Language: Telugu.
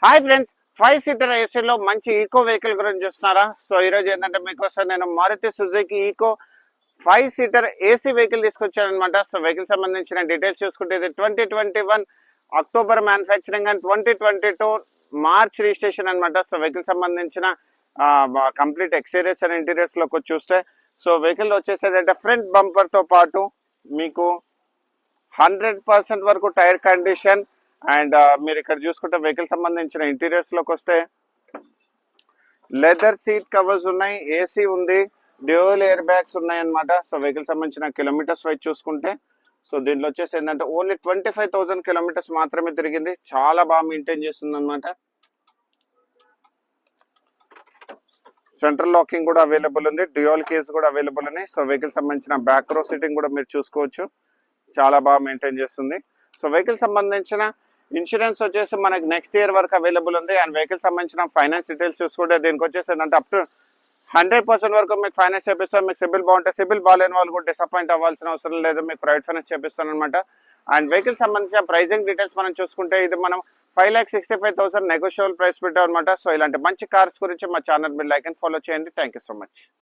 హాయ్ ఫ్రెండ్స్, 5 సీటర్ ఏసీలో మంచి ఈకో వెహికల్ గురించి చూస్తున్నారా? సో ఈరోజు ఏంటంటే మీకోసం నేను Maruti Suzuki Eeco 5 seater AC vehicle తీసుకొచ్చాను అనమాట. సో వెహికల్ సంబంధించిన డీటెయిల్స్ చూసుకుంటే ఇది 2021 October manufacturing and 2022 March registration అనమాట. సో వెహికల్ సంబంధించిన కంప్లీట్ ఎక్స్టీరియర్స్ అండ్ ఇంటీరియర్స్ లోకి చూస్తే సో వెహికల్ వచ్చేసేదంటే ఫ్రంట్ బంపర్ తో పాటు మీకు 100% వరకు టైర్ కండిషన్ అండ్ మీరు ఇక్కడ చూసుకుంటే వెహికల్ సంబంధించిన ఇంటీరియర్స్ లోకి వస్తే లెదర్ సీట్ కవర్స్ ఉన్నాయి, ఏసీ ఉంది, డ్యూయల్ ఎయిర్ బ్యాగ్స్ ఉన్నాయి అనమాట. సో వెహికల్ సంబంధించిన కిలోమీటర్స్ వైజ్ చూసుకుంటే సో దీంట్లో వచ్చేసి ఏంటంటే ఓన్లీ 25,000 కిలోమీటర్స్ మాత్రమే తిరిగింది. చాలా బాగా మెయింటైన్ చేస్తుంది అనమాట. సెంట్రల్ లాకింగ్ కూడా అవైలబుల్ ఉంది, డ్యూయల్ కేస్ కూడా అవైలబుల్ ఉన్నాయి. సో వెహికల్ సంబంధించిన బ్యాక్ రో సీటింగ్ కూడా మీరు చూసుకోవచ్చు, చాలా బాగా మెయింటైన్ చేస్తుంది. సో వెహికల్ సంబంధించిన ఇన్సూరెన్స్ వచ్చేసి మనకి నెక్స్ట్ ఇయర్ వరకు అవైలబుల్ ఉంది. అండ్ వెహికల్ సంబంధించిన ఫైనాన్స్ డీటెయిల్స్ చూసుకుంటే దీనికి వచ్చేసి ఏంటంటే అప్ టు 100% వరకు మీకు ఫైనాన్స్ చేపిస్తాం. మీకు సిబిల్ బాగుంటే, సిబిల్ బాగాలేని వాళ్ళు కూడా డిసప్పాయింట్ అవ్వాల్సిన అవసరం లేదు, మీకు ప్రైవేట్ ఫైనాన్స్ చేపిస్తాను అనమాట. అండ్ వెహికల్ సంబంధించిన ప్రైజింగ్ డీటెయిల్స్ మనం చూసుకుంటే ఇది మనం 5,65,000 నెగోషియబుల్ ప్రైస్ పెట్టాం అనమాట. సో ఇలాంటి మంచి కార్స్ గురించి మా ఛానల్ మీరు లైక్ అండ్ ఫాలో చేయండి. Thank you so much.